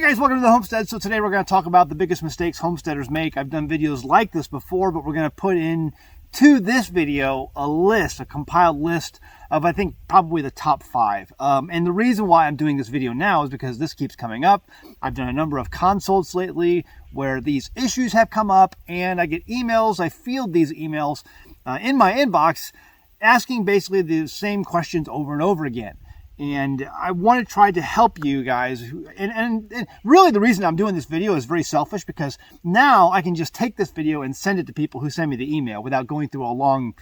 guys, welcome to the Homestead. So today we're going to talk about the biggest mistakes homesteaders make. I've done videos like this before, but we're going to put in to this video a compiled list of, I think, probably the top 5. And the reason why I'm doing this video now is because this keeps coming up. I've done a number of consults lately where these issues have come up, and I get emails. I field these emails in my inbox asking basically the same questions over and over again. And I want to try to help you guys. And really the reason I'm doing this video is very selfish, because now I can just take this video and send it to people who send me the email without going through a long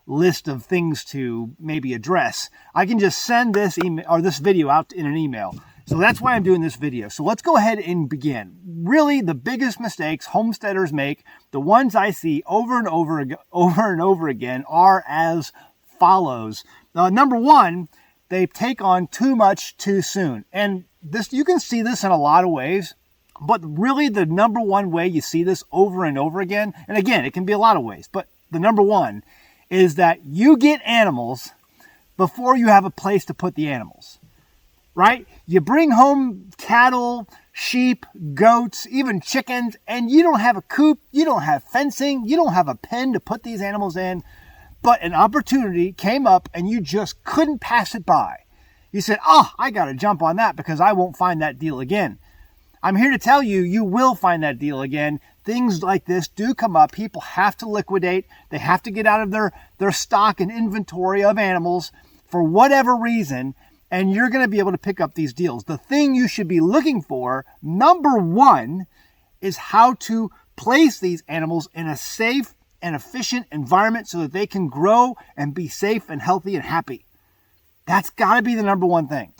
list of things to maybe address. I can just send this email or this video out in an email. So that's why I'm doing this video. So let's go ahead and begin. Really, the biggest mistakes homesteaders make, the ones I see over and over again, are as follows. Number one, they take on too much too soon. And this, you can see this in a lot of ways, but really the number one way you see this over and over again, and again, it can be a lot of ways, but the number one is that you get animals before you have a place to put the animals, right? You bring home cattle, sheep, goats, even chickens, and you don't have a coop, you don't have fencing, you don't have a pen to put these animals in. But an opportunity came up and you just couldn't pass it by. You said, oh, I got to jump on that because I won't find that deal again. I'm here to tell you, you will find that deal again. Things like this do come up. People have to liquidate. They have to get out of their stock and inventory of animals for whatever reason. And you're going to be able to pick up these deals. The thing you should be looking for, number one, is how to place these animals in a safe and efficient environment so that they can grow and be safe and healthy and happy. That's got to be the number one thing.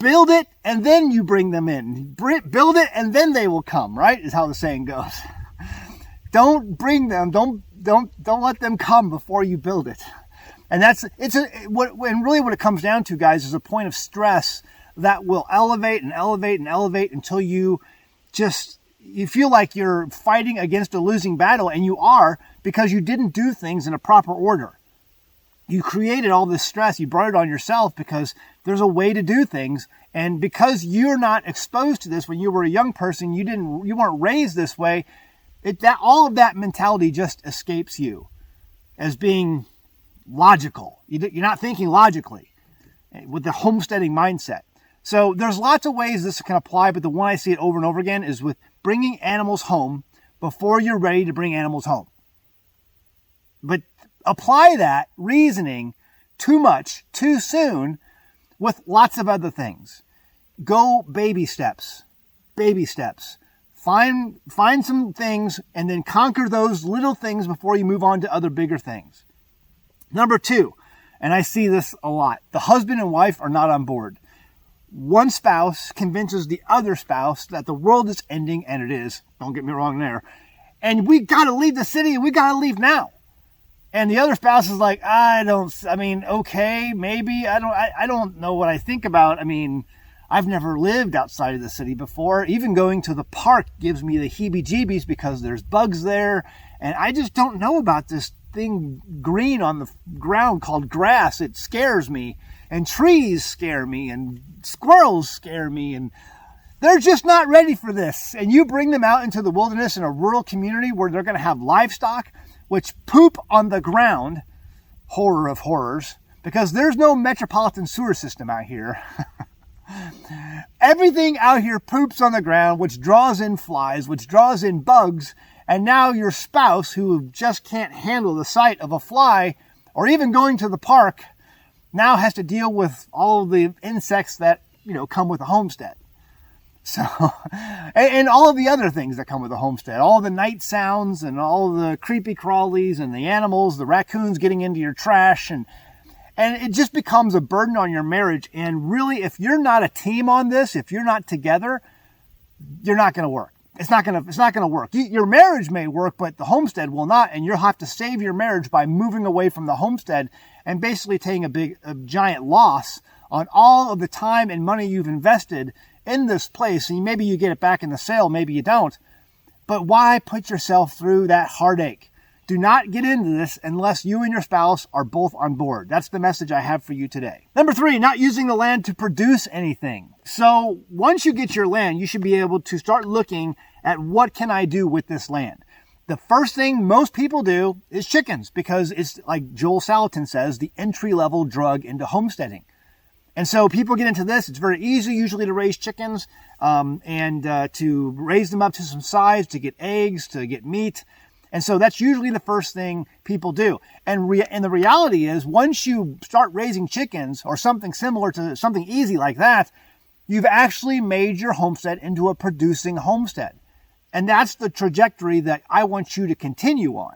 Build it and then you bring them in. Build it and then they will come, right? Is how the saying goes. Don't bring them. Don't let them come before you build it. And really what it comes down to, guys, is a point of stress that will elevate and elevate and elevate until you feel like you're fighting against a losing battle, and you are, because you didn't do things in a proper order. You created all this stress. You brought it on yourself because there's a way to do things. And because you're not exposed to this when you were a young person, you weren't raised this way. All of that mentality just escapes you as being logical. You're not thinking logically with the homesteading mindset. So there's lots of ways this can apply, but the one I see it over and over again is with bringing animals home before you're ready to bring animals home. But apply that reasoning too much, too soon, with lots of other things. Go baby steps. Baby steps. Find some things and then conquer those little things before you move on to other bigger things. Number 2, and I see this a lot, the husband and wife are not on board. One spouse convinces the other spouse that the world is ending, and it is. Don't get me wrong there. And we got to leave the city, and we got to leave now. And the other spouse is like, okay, maybe. I don't know what I think about. I've never lived outside of the city before. Even going to the park gives me the heebie-jeebies because there's bugs there. And I just don't know about this thing green on the ground called grass. It scares me. And trees scare me, and squirrels scare me, and they're just not ready for this. And you bring them out into the wilderness in a rural community where they're going to have livestock, which poop on the ground, horror of horrors, because there's no metropolitan sewer system out here. Everything out here poops on the ground, which draws in flies, which draws in bugs, and now your spouse, who just can't handle the sight of a fly, or even going to the park, now has to deal with all of the insects that, come with a homestead. So, and all of the other things that come with a homestead, all the night sounds and all the creepy crawlies and the animals, the raccoons getting into your trash, and it just becomes a burden on your marriage. And really, if you're not a team on this, if you're not together, you're not going to work. It's not going to work. Your marriage may work, but the homestead will not, and you'll have to save your marriage by moving away from the homestead and basically taking a giant loss on all of the time and money you've invested in this place. And maybe you get it back in the sale, maybe you don't. But why put yourself through that heartache? Do not get into this unless you and your spouse are both on board. That's the message I have for you today. Number 3, not using the land to produce anything. So once you get your land, you should be able to start looking at what can I do with this land. The first thing most people do is chickens, because it's like Joel Salatin says, the entry-level drug into homesteading. And so people get into this. It's very easy usually to raise chickens and to raise them up to some size, to get eggs, to get meat. And so that's usually the first thing people do. And the reality is, once you start raising chickens or something similar to something easy like that, you've actually made your homestead into a producing homestead. And that's the trajectory that I want you to continue on.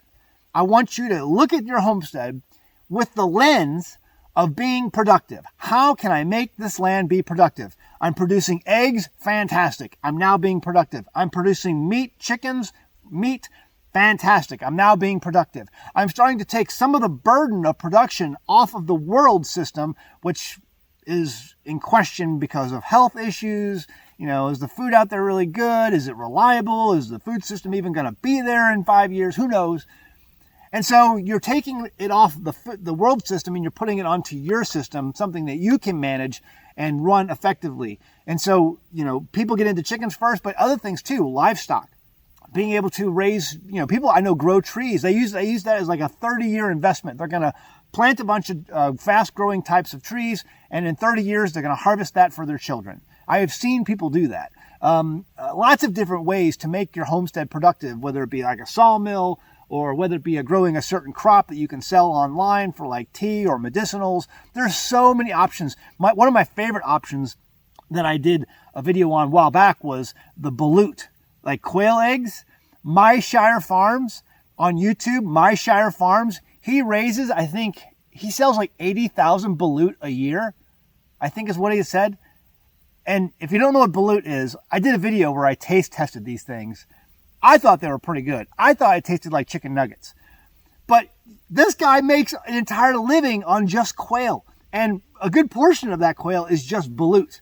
I want you to look at your homestead with the lens of being productive. How can I make this land be productive? I'm producing eggs, fantastic. I'm now being productive. I'm producing meat, chickens, meat, fantastic. I'm now being productive. I'm starting to take some of the burden of production off of the world system, which is in question because of health issues. You know, is the food out there really good? Is it reliable? Is the food system even going to be there in 5 years? Who knows? And so you're taking it off the world system and you're putting it onto your system, something that you can manage and run effectively. And so, you know, people get into chickens first, but other things too, livestock. Being able to raise, you know, people I know grow trees. They use that as like a 30-year investment. They're going to plant a bunch of fast-growing types of trees, and in 30 years, they're going to harvest that for their children. I have seen people do that. Lots of different ways to make your homestead productive, whether it be like a sawmill or whether it be growing a certain crop that you can sell online for like tea or medicinals. There's so many options. One of my favorite options that I did a video on a while back was the balut, like quail eggs. My Shire Farms on YouTube, My Shire Farms, he raises, I think, he sells like 80,000 balut a year, I think is what he said. And if you don't know what balut is, I did a video where I taste tested these things. I thought they were pretty good. I thought it tasted like chicken nuggets. But this guy makes an entire living on just quail. And a good portion of that quail is just balut.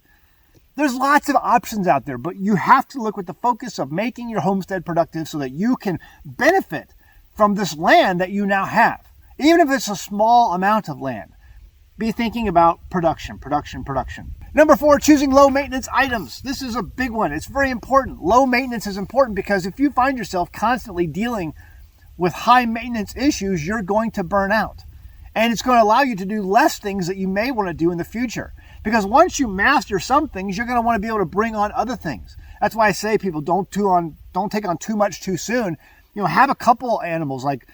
There's lots of options out there, but you have to look with the focus of making your homestead productive so that you can benefit from this land that you now have. Even if it's a small amount of land, be thinking about production. Number 4, choosing low maintenance items. This is a big one. It's very important. Low maintenance is important because if you find yourself constantly dealing with high maintenance issues, you're going to burn out. And it's going to allow you to do less things that you may want to do in the future. Because once you master some things, you're going to want to be able to bring on other things. That's why I say people don't take on too much too soon. You know, have a couple animals like,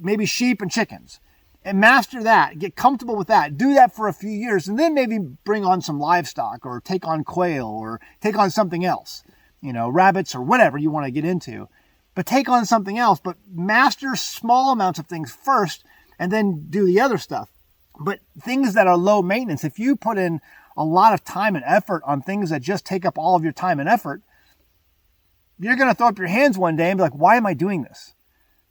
maybe sheep and chickens. And master that, get comfortable with that, do that for a few years, and then maybe bring on some livestock or take on quail or take on something else, you know, rabbits or whatever you want to get into. But take on something else, but master small amounts of things first and then do the other stuff. But things that are low maintenance, if you put in a lot of time and effort on things that just take up all of your time and effort, you're going to throw up your hands one day and be like, why am I doing this?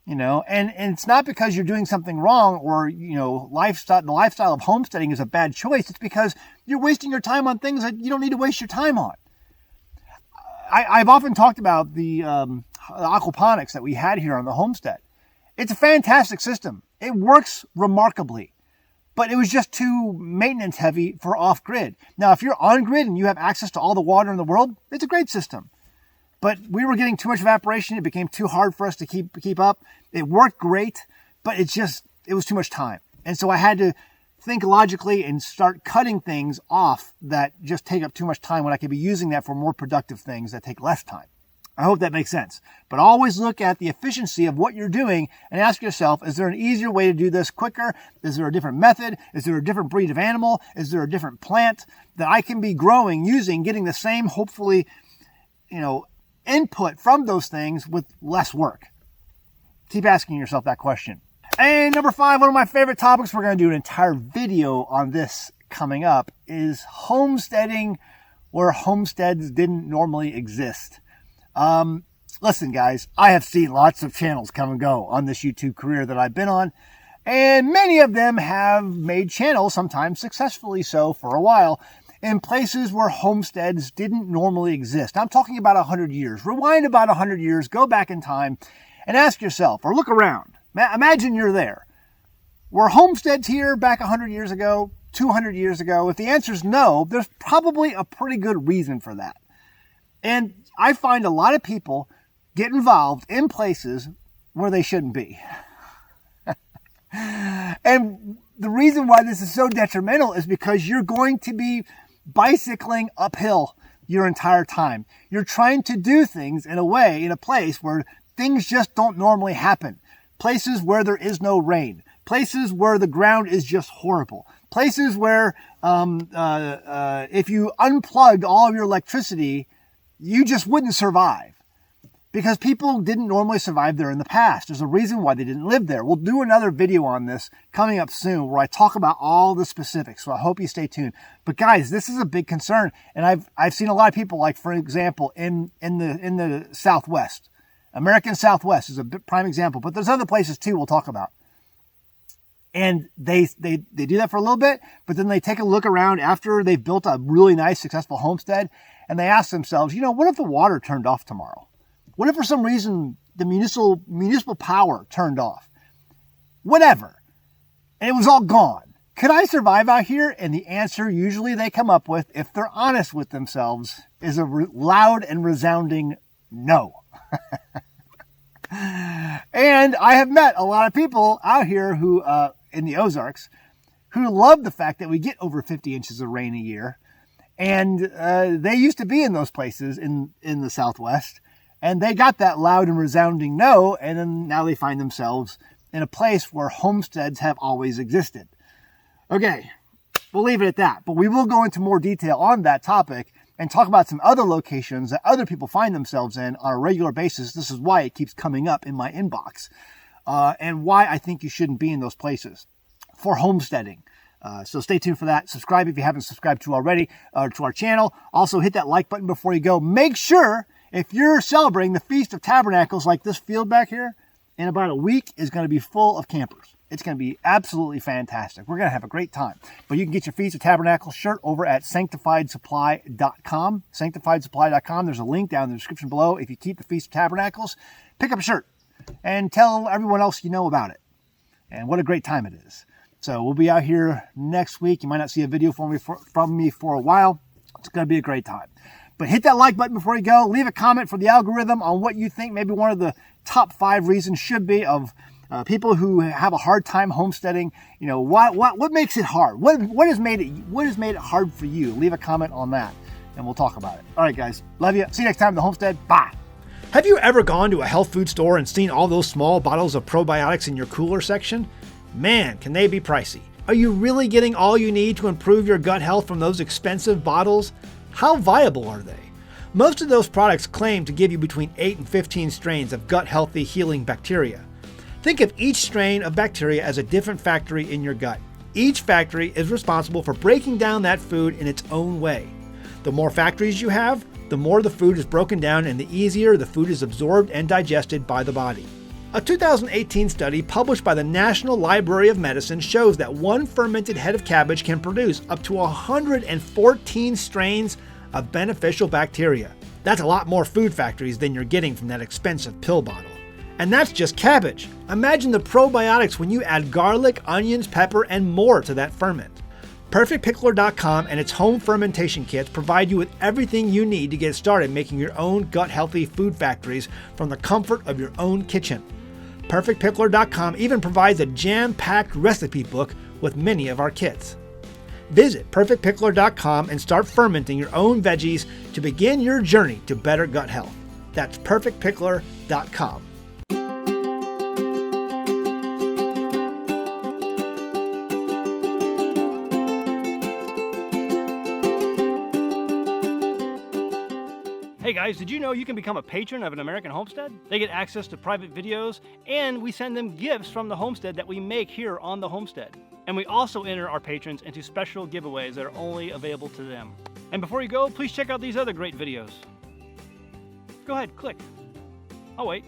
You know, and it's not because you're doing something wrong or, you know, the lifestyle of homesteading is a bad choice. It's because you're wasting your time on things that you don't need to waste your time on. I've often talked about the aquaponics that we had here on the homestead. It's a fantastic system. It works remarkably, but it was just too maintenance heavy for off-grid. Now, if you're on-grid and you have access to all the water in the world, it's a great system. But we were getting too much evaporation. It became too hard for us to keep up. It worked great, but it was too much time. And so I had to think logically and start cutting things off that just take up too much time when I could be using that for more productive things that take less time. I hope that makes sense. But always look at the efficiency of what you're doing and ask yourself, is there an easier way to do this quicker? Is there a different method? Is there a different breed of animal? Is there a different plant that I can be growing, using, getting the same, hopefully, you know, input from those things with less work? Keep asking yourself that question. And number 5, one of my favorite topics, we're going to do an entire video on this coming up, is homesteading where homesteads didn't normally exist. Listen, guys, I have seen lots of channels come and go on this YouTube career that I've been on, and many of them have made channels, sometimes successfully so, for a while, in places where homesteads didn't normally exist. I'm talking about 100 years. Rewind about 100 years, go back in time, and ask yourself, or look around. Imagine you're there. Were homesteads here back 100 years ago, 200 years ago? If the answer is no, there's probably a pretty good reason for that. And I find a lot of people get involved in places where they shouldn't be. And the reason why this is so detrimental is because you're going to be bicycling uphill your entire time. You're trying to do things in a place where things just don't normally happen. Places where there is no rain. Places where the ground is just horrible. Places where if you unplugged all of your electricity, you just wouldn't survive. Because people didn't normally survive there in the past. There's a reason why they didn't live there. We'll do another video on this coming up soon where I talk about all the specifics. So I hope you stay tuned. But guys, this is a big concern. And I've seen a lot of people, like for example, in the Southwest. American Southwest is a prime example. But there's other places too we'll talk about. And they do that for a little bit, but then they take a look around after they've built a really nice, successful homestead, and they ask themselves, what if the water turned off tomorrow? What if for some reason the municipal power turned off? Whatever. And it was all gone. Could I survive out here? And the answer usually they come up with, if they're honest with themselves, is a loud and resounding no. And I have met a lot of people out here who, in the Ozarks, who love the fact that we get over 50 inches of rain a year. And they used to be in those places in the Southwest. And they got that loud and resounding no, and then now they find themselves in a place where homesteads have always existed. Okay, we'll leave it at that. But we will go into more detail on that topic and talk about some other locations that other people find themselves in on a regular basis. This is why it keeps coming up in my inbox, and why I think you shouldn't be in those places for homesteading. So stay tuned for that. Subscribe if you haven't subscribed to already to our channel. Also, hit that like button before you go. Make sure, if you're celebrating the Feast of Tabernacles like this field back here, in about a week is going to be full of campers. It's going to be absolutely fantastic. We're going to have a great time. But you can get your Feast of Tabernacles shirt over at sanctifiedsupply.com. Sanctifiedsupply.com. There's a link down in the description below. If you keep the Feast of Tabernacles, pick up a shirt and tell everyone else you know about it. And what a great time it is. So we'll be out here next week. You might not see a video from me for a while. It's going to be a great time. But hit that like button before you go. Leave a comment for the algorithm on what you think maybe one of the top 5 reasons should be of people who have a hard time homesteading. What makes it hard? What has made it hard for you? Leave a comment on that, and we'll talk about it. All right, guys. Love you. See you next time at the homestead. Bye. Have you ever gone to a health food store and seen all those small bottles of probiotics in your cooler section? Man, can they be pricey. Are you really getting all you need to improve your gut health from those expensive bottles? How viable are they? Most of those products claim to give you between 8 and 15 strains of gut-healthy healing bacteria. Think of each strain of bacteria as a different factory in your gut. Each factory is responsible for breaking down that food in its own way. The more factories you have, the more the food is broken down and the easier the food is absorbed and digested by the body. A 2018 study published by the National Library of Medicine shows that one fermented head of cabbage can produce up to 114 strains of beneficial bacteria. That's a lot more food factories than you're getting from that expensive pill bottle. And that's just cabbage. Imagine the probiotics when you add garlic, onions, pepper, and more to that ferment. PerfectPickler.com and its home fermentation kits provide you with everything you need to get started making your own gut-healthy food factories from the comfort of your own kitchen. PerfectPickler.com even provides a jam-packed recipe book with many of our kits. Visit PerfectPickler.com and start fermenting your own veggies to begin your journey to better gut health. That's PerfectPickler.com. Hey guys, did you know you can become a patron of an American Homestead? They get access to private videos, and we send them gifts from the homestead that we make here on the homestead. And we also enter our patrons into special giveaways that are only available to them. And before you go, please check out these other great videos. Go ahead, click. I'll wait.